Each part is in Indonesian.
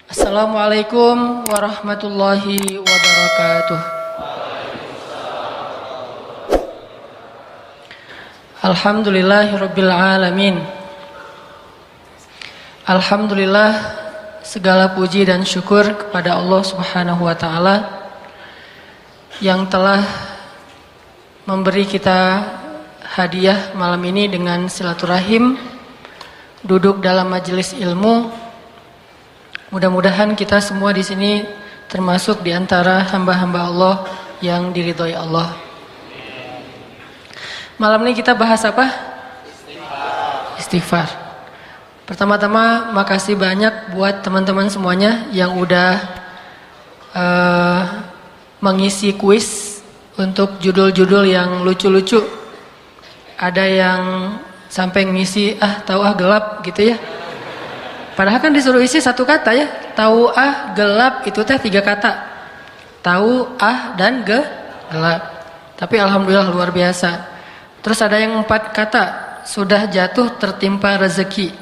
Assalamualaikum warahmatullahi wabarakatuh. Alhamdulillahirabbil alamin. Alhamdulillah, segala puji dan syukur kepada Allah Subhanahu wa taala yang telah memberi kita hadiah malam ini dengan silaturahim, duduk dalam majelis ilmu. Mudah-mudahan kita semua di sini termasuk di antara hamba-hamba Allah yang diridhoi Allah. Malam ini kita bahas apa? Istighfar. Pertama-tama makasih banyak buat teman-teman semuanya yang udah mengisi kuis untuk judul-judul yang lucu-lucu. Ada yang sampai ngisi tahu gelap gitu ya. Padahal kan disuruh isi satu kata ya. Tahu gelap itu teh 3 kata. Tahu dan gelap. Tapi alhamdulillah luar biasa. Terus ada yang 4 kata. Sudah jatuh tertimpa rezeki.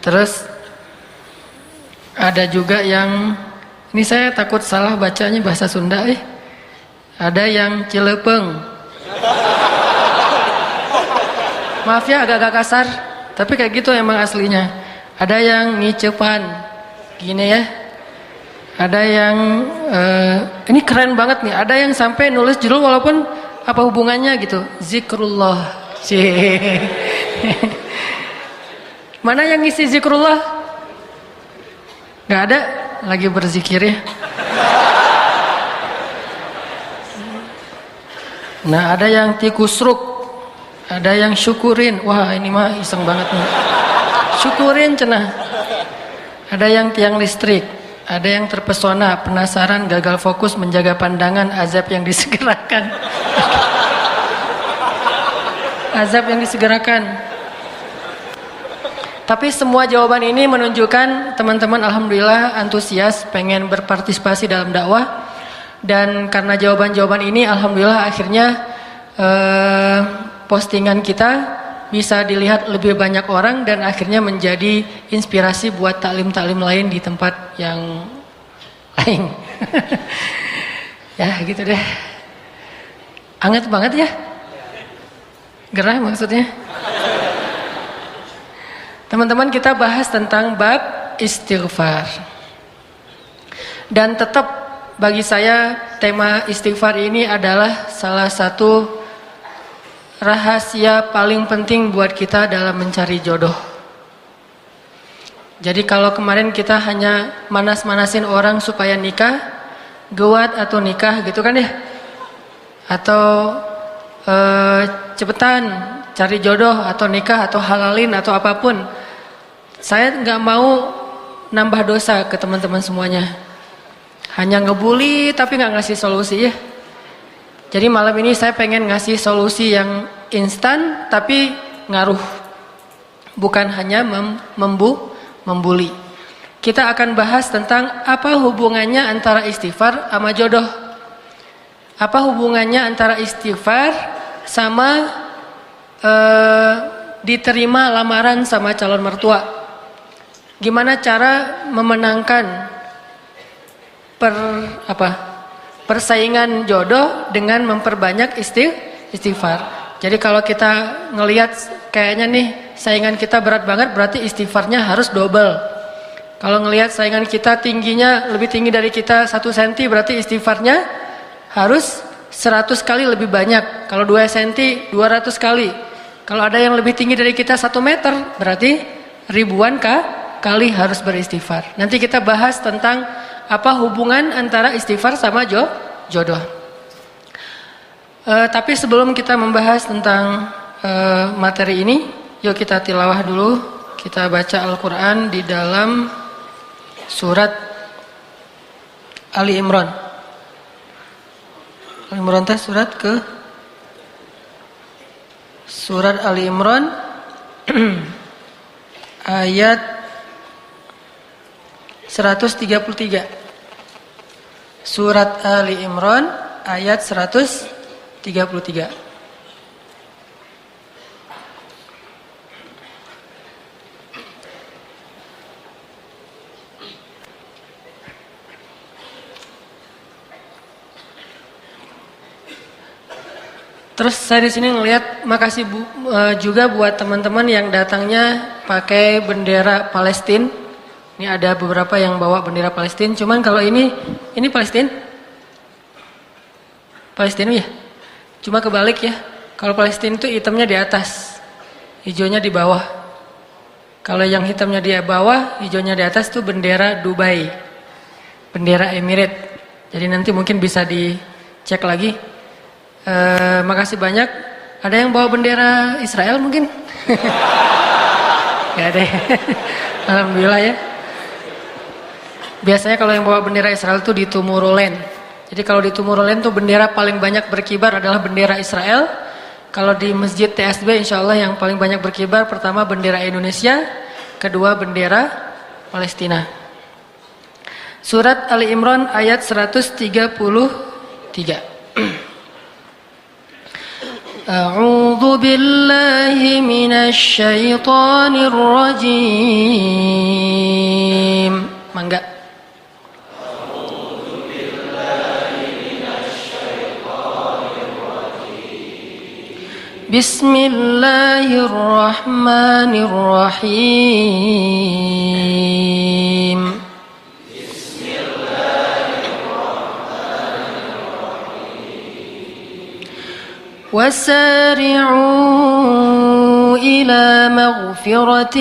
Terus ada juga yang, ini saya takut salah bacanya bahasa Sunda Ada yang cilepeng. Maaf ya agak-agak kasar, tapi kayak gitu emang aslinya. Ada yang ngicepan, gini ya. Ada yang, ini keren banget nih. Ada yang sampai nulis judul walaupun apa hubungannya gitu. Zikrullah. Mana yang ngisi zikrullah? Gak ada, lagi berzikir ya. Nah ada yang tikusruk. Ada yang syukurin. Wah ini mah iseng banget nih. Syukurin cenah. Ada yang tiang listrik. Ada yang terpesona, penasaran, gagal fokus, menjaga pandangan, azab yang disegerakan. Azab yang disegerakan. Tapi semua jawaban ini menunjukkan teman-teman alhamdulillah antusias pengen berpartisipasi dalam dakwah. Dan karena jawaban-jawaban ini alhamdulillah akhirnya postingan kita bisa dilihat lebih banyak orang dan akhirnya menjadi inspirasi buat taklim-taklim lain di tempat yang lain. Ya gitu deh. Anget banget ya. Gerah maksudnya. Teman-teman kita bahas tentang bab istighfar. Dan tetap bagi saya tema istighfar ini adalah salah satu rahasia paling penting buat kita dalam mencari jodoh. Jadi kalau kemarin kita hanya manas-manasin orang supaya nikah, gewat atau nikah gitu kan ya. Atau cepetan cari jodoh atau nikah atau halalin atau apapun. Saya nggak mau nambah dosa ke teman-teman semuanya. Hanya ngebully tapi nggak ngasih solusi ya. Jadi malam ini saya pengen ngasih solusi yang instan tapi ngaruh. Bukan hanya membuli. Kita akan bahas tentang apa hubungannya antara istighfar sama jodoh. Apa hubungannya antara istighfar sama diterima lamaran sama calon mertua. Gimana cara memenangkan persaingan jodoh dengan memperbanyak istighfar. Jadi kalau kita ngelihat kayaknya nih saingan kita berat banget, berarti istighfarnya harus double. Kalau ngelihat saingan kita tingginya lebih tinggi dari kita 1 cm, berarti istighfarnya harus 100 kali lebih banyak. Kalau 2 cm 200 kali. Kalau ada yang lebih tinggi dari kita 1 meter, berarti ribuan kali harus beristighfar. Nanti kita bahas tentang apa hubungan antara istighfar sama jodoh. Tapi sebelum kita membahas tentang materi ini, yuk kita tilawah dulu. Kita baca Al-Quran di dalam surat Ali Imran. Ali Imran teh surat Ali Imran ayat 133. Surat Ali Imran ayat 133. Terus saya di sini ngelihat makasih juga buat teman-teman yang datangnya pakai bendera Palestina. Ini ada beberapa yang bawa bendera Palestina. Cuman kalau ini Palestina, Palestina ya. Cuma kebalik ya. Kalau Palestina itu hitamnya di atas, hijaunya di bawah. Kalau yang hitamnya di bawah, hijaunya di atas itu bendera Dubai, bendera Emirat. Jadi nanti mungkin bisa dicek lagi. Makasih banyak. Ada yang bawa bendera Israel mungkin? Gak ada. Alhamdulillah ya. Biasanya kalau yang bawa bendera Israel itu di Tomorrowland. Jadi kalau di Tomorrowland tuh bendera paling banyak berkibar adalah bendera Israel. Kalau di Masjid TSB insya Allah yang paling banyak berkibar pertama bendera Indonesia, kedua bendera Palestina. Surat Ali Imran ayat 133. A'udzu billahi minasy syaithanir rajim. Mangga. A'udzu billahi minasy syaithanir rajim. Bismillahirrahmanirrahim. وسارعوا إلى مغفرة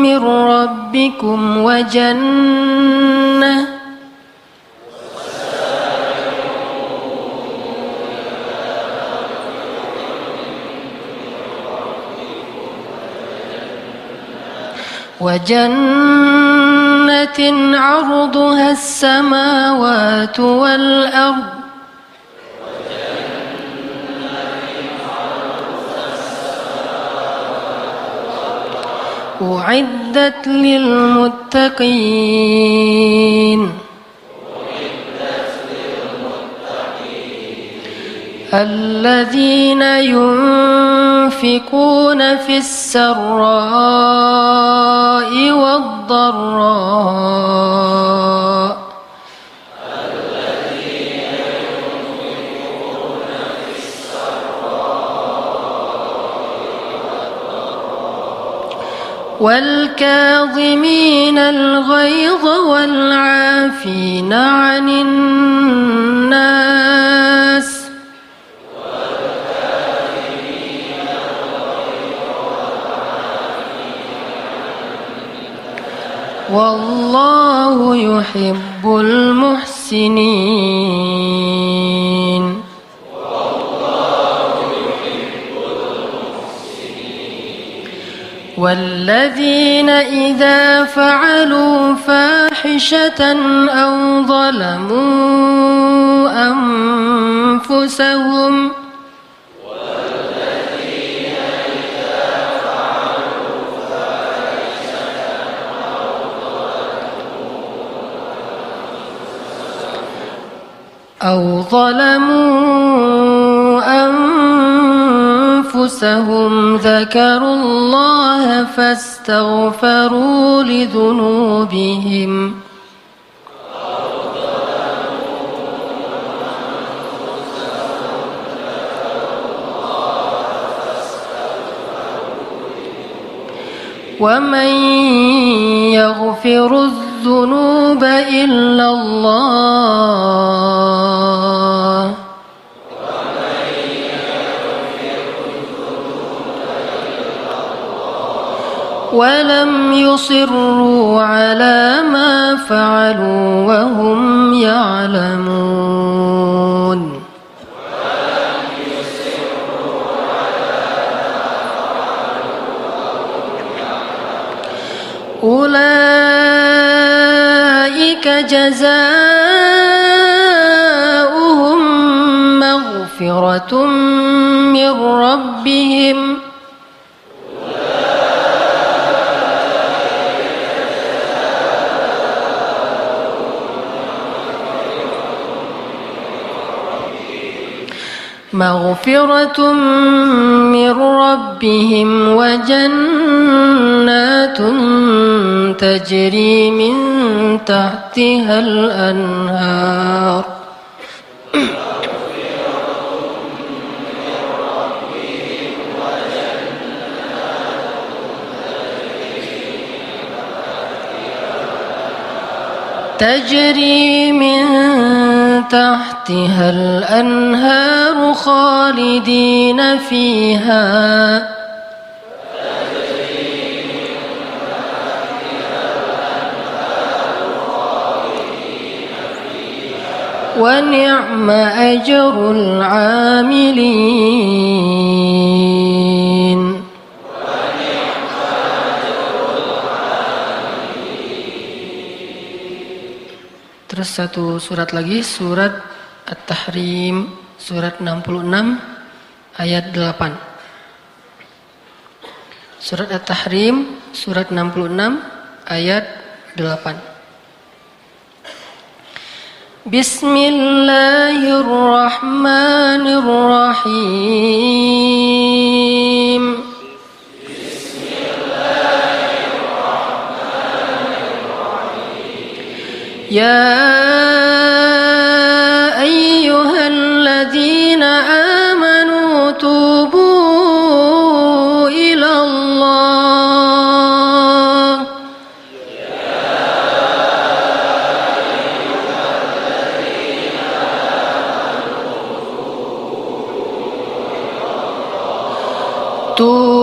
من ربكم وجنة عرضها السماوات والأرض أعدت للمتقين الذين ينفقون في السراء والضراء والكاظمين الغيظ والعافين عن الناس والله يحب المحسنين والذين إذا فعلوا فاحشة أو ظلموا أنفسهم ذكروا الله فاستغفروا لذنوبهم ومن يغفر الذنوب إلا الله ولم يصروا على ما فعلوا وهم يعلمون أولئك جزاؤهم مغفرة من ربهم وجنات تجري من تحتها الأنهار تجري من تحتها الأنهار خالدين فيها ونعم أجر العاملين. Terus satu surat lagi, surat At-Tahrim, surat 66 ayat 8. Surat At-Tahrim, surat 66 ayat 8. Bismillahirrahmanirrahim. يا أيها الذين آمنوا توبوا إلى الله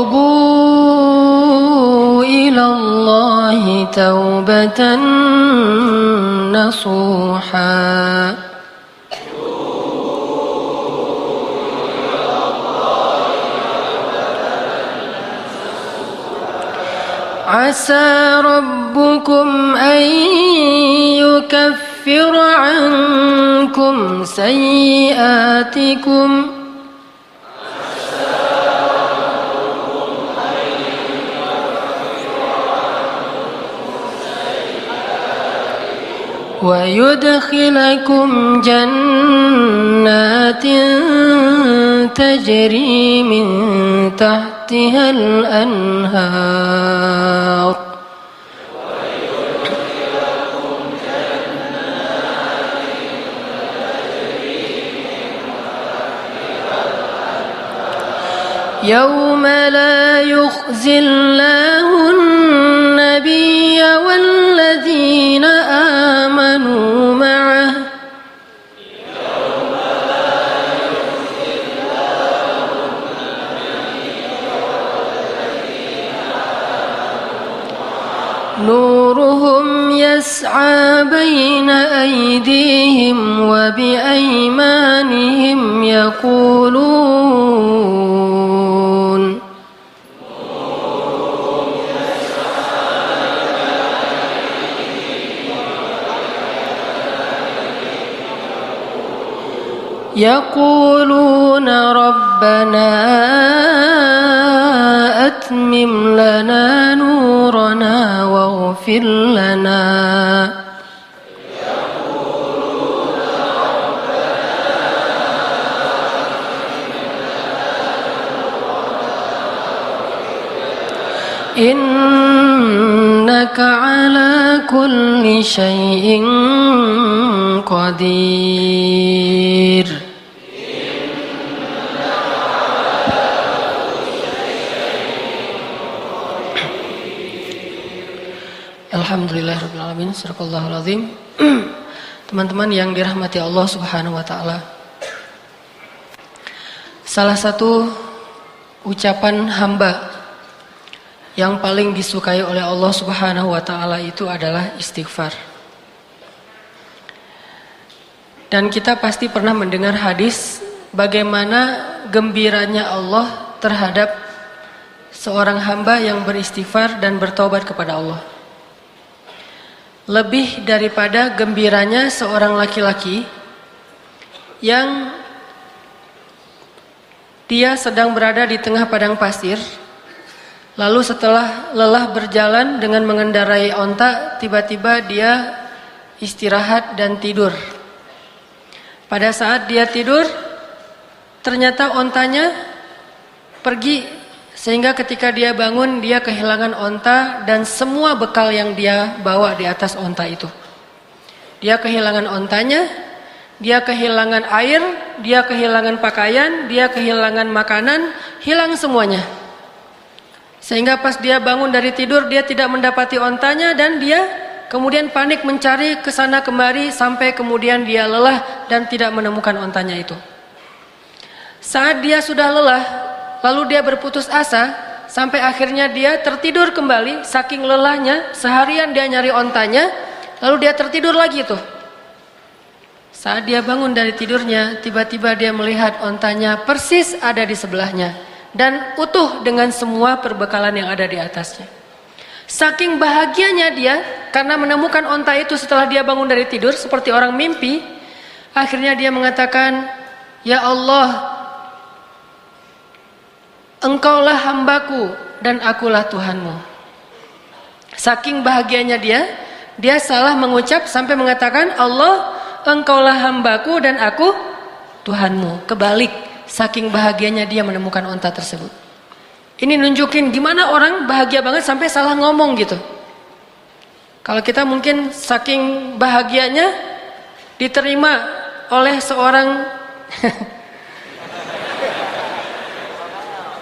توبوا إلى الله توبة نصوحا عسى ربكم أن يكفر عنكم سيئاتكم ويدخلكم جنات تجري من تحتها الأنهار يوم لا يخزي الله النبي والذين آمنوا معه نورهم يسعى بين أيديهم وبأيمانهم يقولون ربنا أتمم لنا نورنا واغفر لنا إنك على كل شيء قدير. Alhamdulillahirabbil alamin. Sadaqallahul azim. Teman-teman yang dirahmati Allah Subhanahu wa taala. Salah satu ucapan hamba yang paling disukai oleh Allah Subhanahu wa taala itu adalah istighfar. Dan kita pasti pernah mendengar hadis bagaimana gembiranya Allah terhadap seorang hamba yang beristighfar dan bertobat kepada Allah. Lebih daripada gembiranya seorang laki-laki yang dia sedang berada di tengah padang pasir. Lalu setelah lelah berjalan dengan mengendarai onta, tiba-tiba dia istirahat dan tidur. Pada saat dia tidur, ternyata ontanya pergi, sehingga ketika dia bangun, dia kehilangan onta dan semua bekal yang dia bawa di atas onta itu. Dia kehilangan ontanya, dia kehilangan air, dia kehilangan pakaian, dia kehilangan makanan, hilang semuanya. Sehingga pas dia bangun dari tidur, dia tidak mendapati ontanya dan dia kemudian panik mencari ke sana kemari sampai kemudian dia lelah dan tidak menemukan ontanya itu. Saat dia sudah lelah, lalu dia berputus asa, sampai akhirnya dia tertidur kembali, saking lelahnya, seharian dia nyari ontanya, lalu dia tertidur lagi tuh. Saat dia bangun dari tidurnya, tiba-tiba dia melihat ontanya persis ada di sebelahnya dan utuh dengan semua perbekalan yang ada di atasnya. Saking bahagianya dia karena menemukan onta itu setelah dia bangun dari tidur seperti orang mimpi, akhirnya dia mengatakan, "Ya Allah, Engkaulah hambaku dan akulah Tuhanmu." Saking bahagianya dia salah mengucap sampai mengatakan, "Allah, Engkaulah hambaku dan aku Tuhanmu." Kebalik, saking bahagianya dia menemukan onta tersebut. Ini nunjukin gimana orang bahagia banget sampai salah ngomong gitu. Kalau kita mungkin saking bahagianya diterima oleh seorang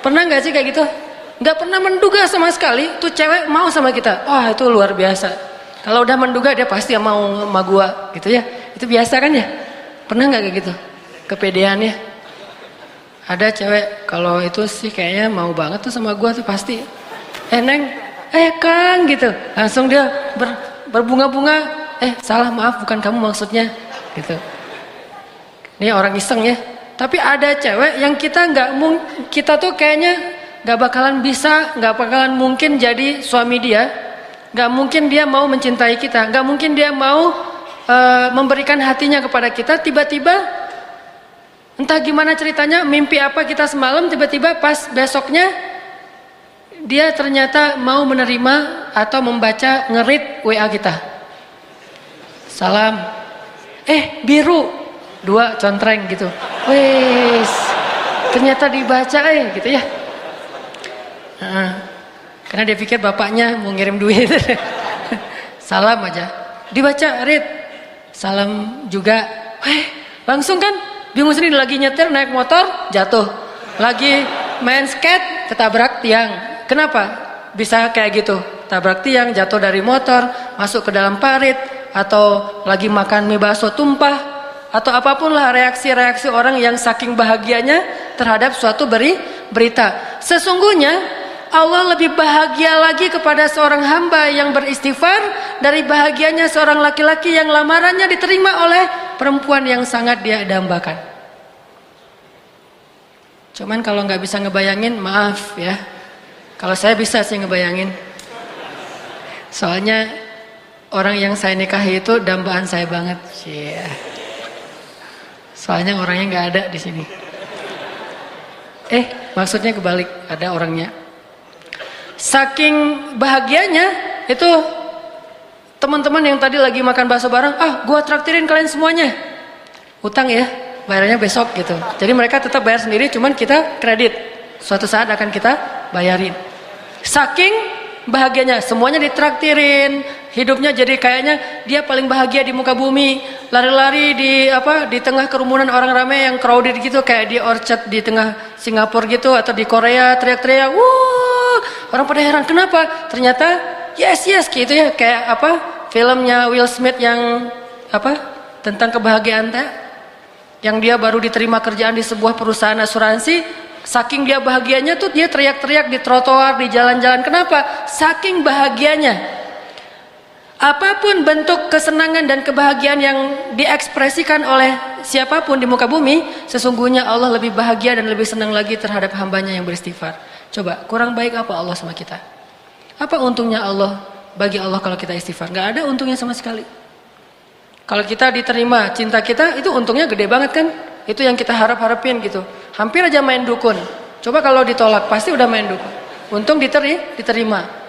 pernah nggak sih kayak gitu? Nggak pernah menduga sama sekali tuh cewek mau sama kita. Wah, itu luar biasa. Kalau udah menduga dia pasti mau sama gua gitu ya. Itu biasa kan ya? Pernah nggak kayak gitu? Kepedeannya. Ada cewek kalau itu sih kayaknya mau banget tuh sama gua tuh pasti. Neng, Kang gitu. Langsung dia berbunga-bunga. Salah, maaf, bukan kamu maksudnya gitu. Ini orang iseng ya. Tapi ada cewek yang kita tuh kayaknya nggak bakalan bisa, nggak bakalan mungkin jadi suami dia, nggak mungkin dia mau mencintai kita, nggak mungkin dia mau memberikan hatinya kepada kita. Tiba-tiba entah gimana ceritanya, mimpi apa kita semalam, tiba-tiba pas besoknya dia ternyata mau menerima atau membaca nge-read WA kita. Salam, biru 2 contreng gitu. Wes, ternyata dibaca gitu ya. Karena dia pikir bapaknya mau ngirim duit. Salam aja, dibaca read, salam juga. Langsung kan bingung sendiri, lagi nyetir naik motor jatuh, lagi main skate ketabrak tiang. Kenapa bisa kayak gitu? Tabrak tiang, jatuh dari motor, masuk ke dalam parit, atau lagi makan mie bakso tumpah, atau apapun lah reaksi-reaksi orang yang saking bahagianya terhadap suatu berita. Sesungguhnya Allah lebih bahagia lagi kepada seorang hamba yang beristighfar dari bahagianya seorang laki-laki yang lamarannya diterima oleh perempuan yang sangat dia dambakan. Cuman kalau nggak bisa ngebayangin, maaf ya. Kalau saya bisa sih ngebayangin. Soalnya orang yang saya nikahi itu dambaan saya banget. Soalnya orangnya nggak ada di sini. Maksudnya kebalik, ada orangnya. Saking bahagianya itu teman-teman yang tadi lagi makan bakso bareng, gua traktirin kalian semuanya. Utang ya, bayarnya besok gitu. Jadi mereka tetap bayar sendiri, cuman kita kredit. Suatu saat akan kita bayarin. Saking bahagianya, semuanya ditraktirin, hidupnya jadi kayaknya dia paling bahagia di muka bumi. Lari-lari di tengah kerumunan orang ramai yang crowded gitu, kayak di Orchard di tengah Singapura gitu, atau di Korea teriak-teriak, wuh, orang pada heran kenapa? Ternyata yes gitu ya, kayak filmnya Will Smith yang tentang kebahagiaan yang dia baru diterima kerjaan di sebuah perusahaan asuransi. Saking dia bahagianya tuh dia teriak-teriak di trotoar, di jalan-jalan. Kenapa? Saking bahagianya. Apapun bentuk kesenangan dan kebahagiaan yang diekspresikan oleh siapapun di muka bumi, sesungguhnya Allah lebih bahagia dan lebih senang lagi terhadap hambanya yang beristighfar. Coba, kurang baik apa Allah sama kita? Apa untungnya Allah bagi Allah kalau kita istighfar? Gak ada untungnya sama sekali. Kalau kita diterima cinta kita, itu untungnya gede banget kan? Itu yang kita harap-harapin gitu. Hampir aja main dukun. Coba kalau ditolak, pasti udah main dukun. Untung diterima.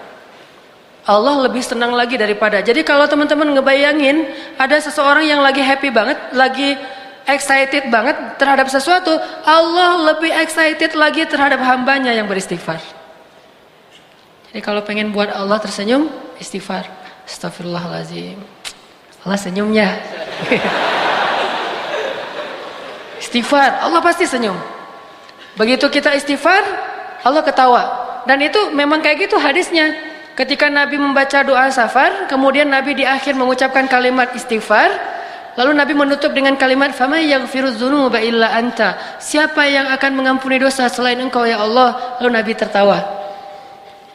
Allah lebih senang lagi daripada. Jadi kalau teman-teman ngebayangin ada seseorang yang lagi happy banget, lagi excited banget terhadap sesuatu, Allah lebih excited lagi terhadap hambanya yang beristighfar. Jadi kalau pengen buat Allah tersenyum, istighfar. Astagfirullahaladzim. Allah senyumnya. Istighfar, Allah pasti senyum. Begitu kita istighfar, Allah ketawa. Dan itu memang kayak gitu hadisnya. ketika Nabi membaca doa safar, kemudian Nabi di akhir mengucapkan kalimat istighfar, lalu Nabi menutup dengan kalimat famay yaghfirudz dzunuba illa anta. Siapa yang akan mengampuni dosa selain Engkau ya Allah? Lalu Nabi tertawa.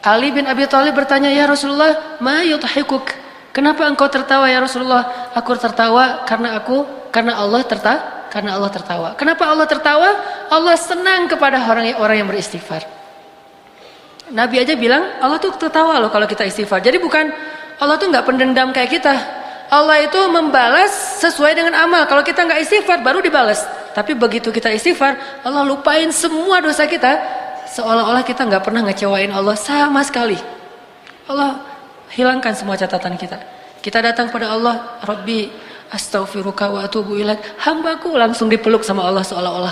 Ali bin Abi Thalib bertanya, "Ya Rasulullah, ma yudhikuk?" Kenapa engkau tertawa ya Rasulullah? Aku tertawa karena Allah tertawa. Kenapa Allah tertawa? Allah senang kepada orang yang beristighfar. Nabi aja bilang Allah tuh tertawa loh kalau kita istighfar. Jadi bukan Allah tuh nggak pendendam kayak kita. Allah itu membalas sesuai dengan amal. Kalau kita nggak istighfar baru dibalas. Tapi begitu kita istighfar, Allah lupain semua dosa kita, seolah-olah kita nggak pernah ngecewain Allah sama sekali. Allah hilangkan semua catatan kita. Kita datang pada Allah, Rabbi astaghfiruka wa atubu ilaik. Hambaku langsung dipeluk sama Allah seolah-olah.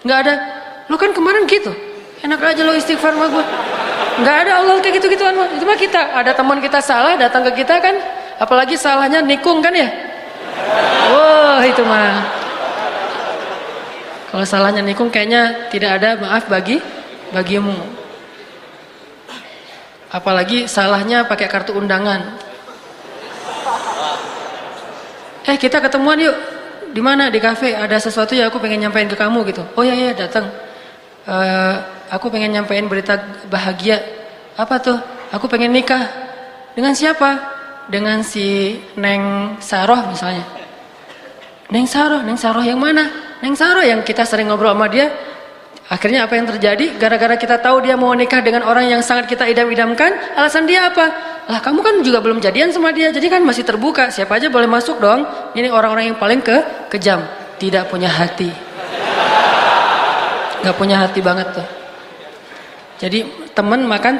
Nggak ada, lu kan kemarin gitu. Enak aja lo istighfar sama gue. Nggak ada Allah kayak gitu-gituan. Itu mah kita. Ada teman kita salah datang ke kita kan, apalagi salahnya nikung kan ya. Wah itu mah. Kalau salahnya nikung kayaknya tidak ada maaf bagimu. Apalagi salahnya pakai kartu undangan. Kita ketemuan yuk. Di mana? Di kafe. Ada sesuatu yang aku pengen nyampein ke kamu gitu. Oh iya datang. Aku pengen nyampein berita bahagia. Apa tuh? Aku pengen nikah. Dengan siapa? Dengan si Neng Saroh misalnya. Neng Saroh yang mana? Neng Saroh yang kita sering ngobrol sama dia. Akhirnya apa yang terjadi? Gara-gara kita tahu dia mau nikah dengan orang yang sangat kita idam-idamkan, alasan dia apa? Lah kamu kan juga belum jadian sama dia, jadi kan masih terbuka. Siapa aja boleh masuk dong. Ini orang-orang yang paling kejam, tidak punya hati. Gak punya hati banget tuh. Jadi teman makan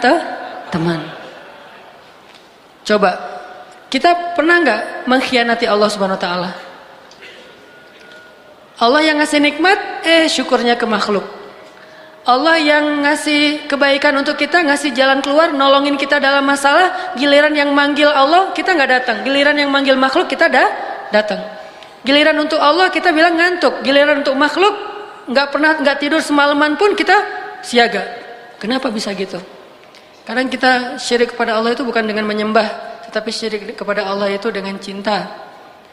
teman. Coba, kita pernah nggak mengkhianati Allah Subhanahu Wa Taala? Allah yang ngasih nikmat, syukurnya ke makhluk. Allah yang ngasih kebaikan untuk kita, ngasih jalan keluar, nolongin kita dalam masalah. Giliran yang manggil Allah kita nggak datang. Giliran yang manggil makhluk kita datang. Giliran untuk Allah kita bilang ngantuk. Giliran untuk makhluk nggak tidur semalaman pun kita siaga. Kenapa bisa gitu? Kadang kita syirik kepada Allah itu bukan dengan menyembah, tetapi syirik kepada Allah itu dengan cinta.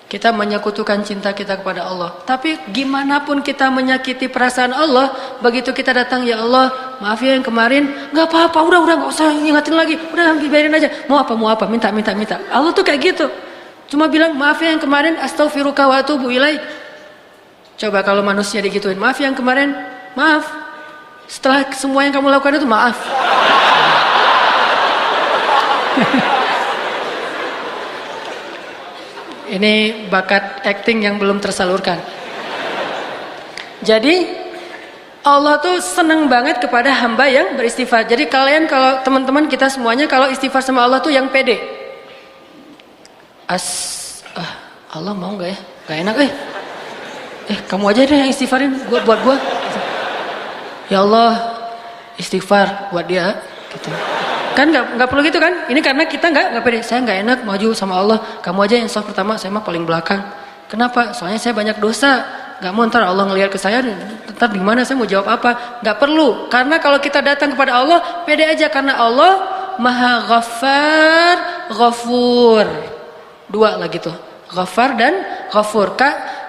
Kita menyekutukan cinta kita kepada Allah. Tapi gimana pun kita menyakiti perasaan Allah, begitu kita datang, ya Allah, maaf ya yang kemarin, nggak apa-apa, udah nggak usah ingatin lagi, udah biarin aja. Mau apa, minta. Allah tuh kayak gitu. Cuma bilang maaf ya yang kemarin, astaghfiruka wa atubu ilaik. Coba kalau manusia digituin, maaf yang kemarin, maaf. Setelah semua yang kamu lakukan itu maaf. Ini bakat acting yang belum tersalurkan. Jadi Allah tuh seneng banget kepada hamba yang beristighfar. Jadi kalian kalau teman-teman kita semuanya kalau istighfar sama Allah tuh yang pede. Allah mau nggak ya? Gak enak kamu aja deh yang istighfarin buat gua. Ya Allah istighfar buat dia gitu. Kan nggak perlu gitu kan? Ini karena kita nggak pede. Saya nggak enak maju sama Allah. Kamu aja yang soft pertama, saya mah paling belakang. Kenapa? Soalnya saya banyak dosa. Nggak mau ntar Allah ngelihat ke saya, ntar gimana saya mau jawab apa? Nggak perlu. Karena kalau kita datang kepada Allah, pede aja karena Allah Maha Ghaffar, Ghafur. Dua lagi tuh, Ghaffar dan Ghafur.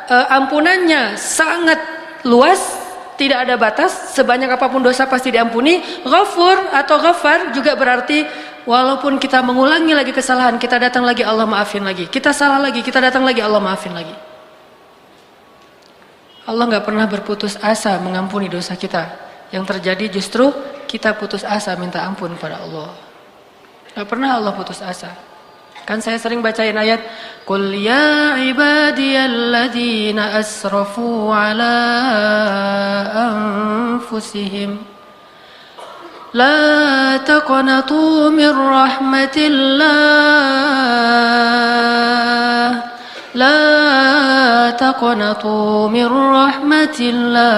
Ampunannya sangat luas. Tidak ada batas, sebanyak apapun dosa pasti diampuni. Ghafur atau Ghaffar juga berarti walaupun kita mengulangi lagi kesalahan, kita datang lagi Allah maafin lagi. Kita salah lagi, kita datang lagi Allah maafin lagi. Allah nggak pernah berputus asa mengampuni dosa kita. Yang terjadi justru kita putus asa minta ampun pada Allah. Nggak pernah Allah putus asa. Kan saya sering bacain ayat Qul ya ibadiyalladzina asrafu ala anfusihim la taqnatu min rahmatillah la taqnatu min rahmatillah.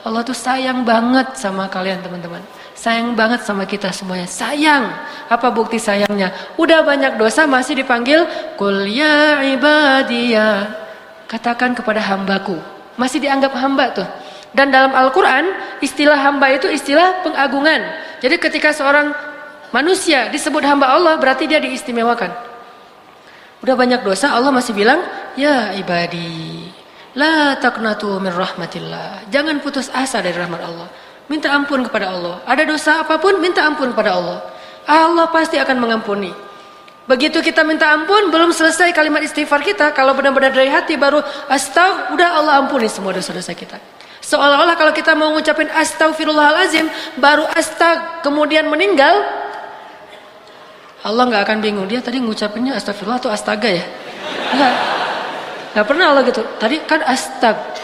Allah tuh sayang banget sama kalian teman-teman. Sayang banget sama kita semuanya. Sayang. Apa bukti sayangnya? Udah banyak dosa masih dipanggil Qul ya ibadiyah. Katakan kepada hambaku. Masih dianggap hamba tuh. Dan dalam Al-Quran istilah hamba itu istilah pengagungan. Jadi ketika seorang manusia disebut hamba Allah, berarti dia diistimewakan. Udah banyak dosa, Allah masih bilang, ya ibadi, la taqnatu min rahmatillah. Jangan putus asa dari rahmat Allah. Minta ampun kepada Allah. Ada dosa apapun, minta ampun kepada Allah. Allah pasti akan mengampuni. Begitu kita minta ampun, belum selesai kalimat istighfar kita, kalau benar-benar dari hati baru astagfirullah, udah Allah ampuni semua dosa-dosa kita. Seolah-olah kalau kita mau ngucapin astagfirullahalazim, baru kemudian meninggal, Allah nggak akan bingung, dia tadi ngucapinnya astagfirullah atau astaga ya? Nggak pernah Allah gitu. Tadi kan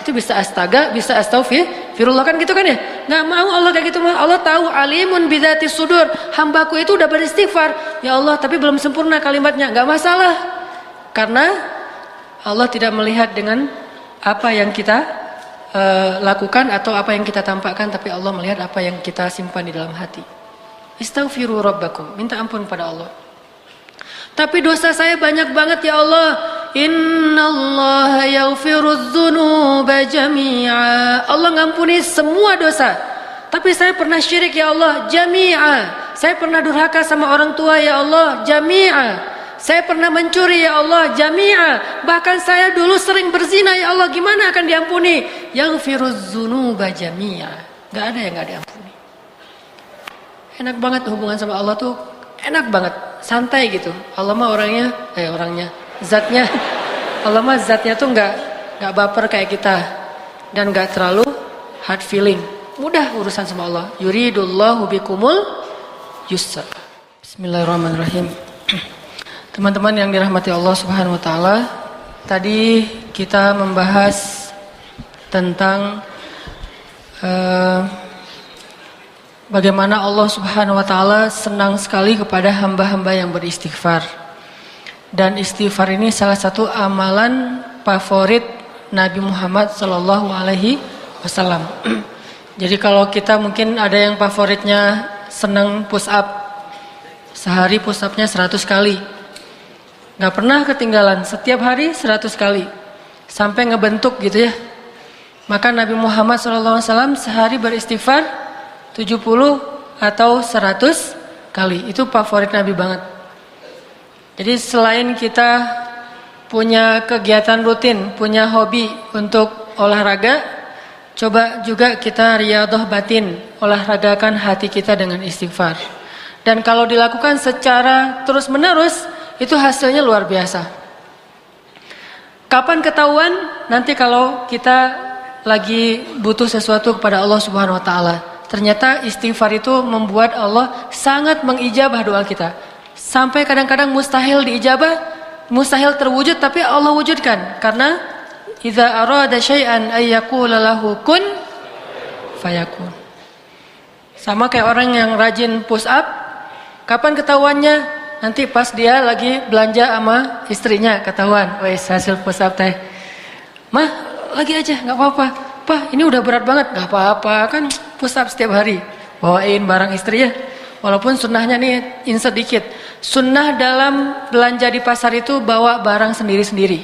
itu bisa astaga, bisa astagfirullah kan gitu kan ya? Nggak mau Allah kayak gitu. Allah tahu, alimun bidzati sudur. Hambaku itu udah beristighfar, ya Allah, tapi belum sempurna kalimatnya. Nggak masalah, karena Allah tidak melihat dengan apa yang kita lakukan atau apa yang kita tampakkan, tapi Allah melihat apa yang kita simpan di dalam hati. Istaghfiru rabbakum, minta ampun pada Allah. Tapi dosa saya banyak banget ya Allah. Innallaha yaghfirudz dzunuba jami'a. Allah ngampuni semua dosa. Tapi saya pernah syirik ya Allah, jami'a. Saya pernah durhaka sama orang tua ya Allah, jami'a. Saya pernah mencuri ya Allah, jami'a. Bahkan saya dulu sering berzina ya Allah, gimana akan diampuni? Yaghfirudz dzunuba jami'a. Gak ada yang gak diampuni. Enak banget hubungan sama Allah tuh, enak banget, santai gitu. Allah mah zatnya. Allah mah zatnya tuh nggak baper kayak kita, dan nggak terlalu hard feeling. Mudah urusan sama Allah. Yuridullahu bikumul yusra. Bismillahirrahmanirrahim. Teman-teman yang dirahmati Allah Subhanahu wa taala, tadi kita membahas tentang bagaimana Allah Subhanahu wa taala senang sekali kepada hamba-hamba yang beristighfar. Dan istighfar ini salah satu amalan favorit Nabi Muhammad sallallahu alaihi wasallam. Jadi kalau kita mungkin ada yang favoritnya senang push up. Sehari push up-nya 100 kali. Gak pernah ketinggalan, setiap hari 100 kali. Sampai ngebentuk gitu ya. Maka Nabi Muhammad sallallahu alaihi wasallam sehari beristighfar 70 atau 100 kali. Itu favorit Nabi banget. Jadi selain kita punya kegiatan rutin, punya hobi untuk olahraga, coba juga kita riyadhah batin, olahragakan hati kita dengan istighfar. Dan kalau dilakukan secara terus-menerus, itu hasilnya luar biasa. Kapan ketahuan? Nanti kalau kita lagi butuh sesuatu kepada Allah Subhanahu wa taala. Ternyata istighfar itu membuat Allah sangat mengijabah doa kita. Sampai kadang-kadang mustahil diijabah, mustahil terwujud, tapi Allah wujudkan. Karena idza arada syai'an ay yaqula lahu kun fayakun. Sama kayak orang yang rajin push up, kapan ketahuannya? Nanti pas dia lagi belanja sama istrinya ketahuan, wes hasil push up teh. Mah, lagi aja, nggak apa-apa. Pak, ini udah berat banget, nggak apa-apa, kan push up setiap hari. Bawain barang istri ya. Walaupun sunnahnya nih insert dikit. Sunnah dalam belanja di pasar itu bawa barang sendiri-sendiri.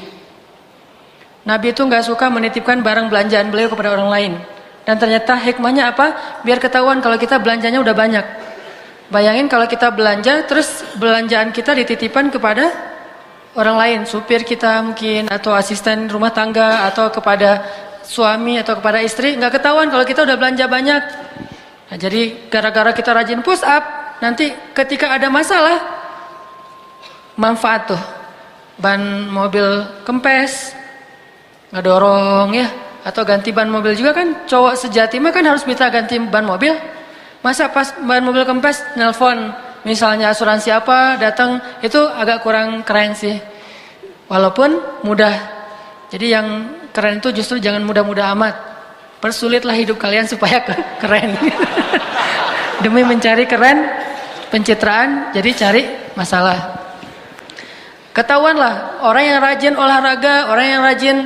Nabi itu nggak suka menitipkan barang belanjaan beliau kepada orang lain. Dan ternyata hikmahnya apa? Biar ketahuan kalau kita belanjanya udah banyak. Bayangin kalau kita belanja, terus belanjaan kita dititipkan kepada orang lain. Supir kita mungkin, atau asisten rumah tangga, atau kepada suami, atau kepada istri. Nggak ketahuan kalau kita udah belanja banyak. Nah, jadi gara-gara kita rajin push up, nanti ketika ada masalah, manfaat tuh. Ban mobil kempes, ngedorong ya, atau ganti ban mobil juga kan. Cowok sejati mah kan harus minta ganti ban mobil. Masa pas ban mobil kempes nelpon misalnya asuransi apa datang, itu agak kurang keren sih. Walaupun mudah. Jadi yang keren itu justru jangan mudah-mudah amat. Persulitlah hidup kalian supaya keren. Demi mencari keren, pencitraan, jadi cari masalah. Ketahuanlah orang yang rajin olahraga, orang yang rajin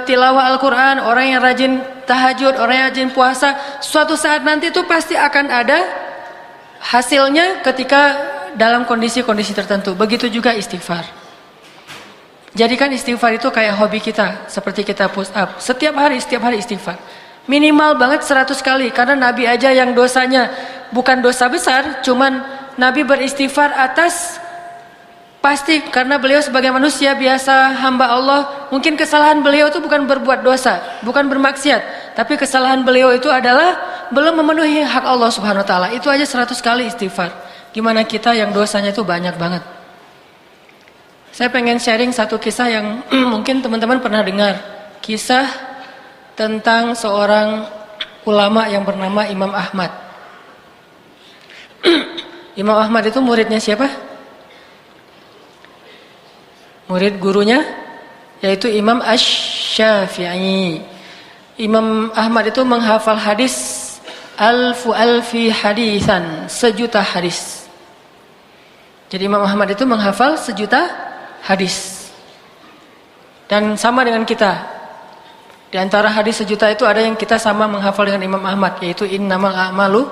tilawah Al-Quran, orang yang rajin tahajud, orang yang rajin puasa, suatu saat nanti itu pasti akan ada hasilnya ketika dalam kondisi-kondisi tertentu. Begitu juga istighfar. Jadikan istighfar itu kayak hobi kita, seperti kita push up. Setiap hari istighfar. Minimal banget 100 kali, karena Nabi aja yang dosanya bukan dosa besar, cuman Nabi beristighfar atas pasti karena beliau sebagai manusia biasa hamba Allah, mungkin kesalahan beliau itu bukan berbuat dosa, bukan bermaksiat, tapi kesalahan beliau itu adalah belum memenuhi hak Allah Subhanahu wa taala. Itu aja 100 kali istighfar. Gimana kita yang dosanya itu banyak banget. Saya pengen sharing satu kisah yang mungkin teman-teman pernah dengar. Kisah tentang seorang ulama yang bernama Imam Ahmad. Imam Ahmad itu muridnya siapa? Murid gurunya yaitu Imam Asy-Syafi'i. Imam Ahmad itu menghafal hadis alfi hadisan, 1.000.000 hadis. Jadi Imam Ahmad itu menghafal 1.000.000 hadis. Dan sama dengan kita. Di antara hadis 1.000.000 itu ada yang kita sama menghafal dengan Imam Ahmad, yaitu innamal a'malu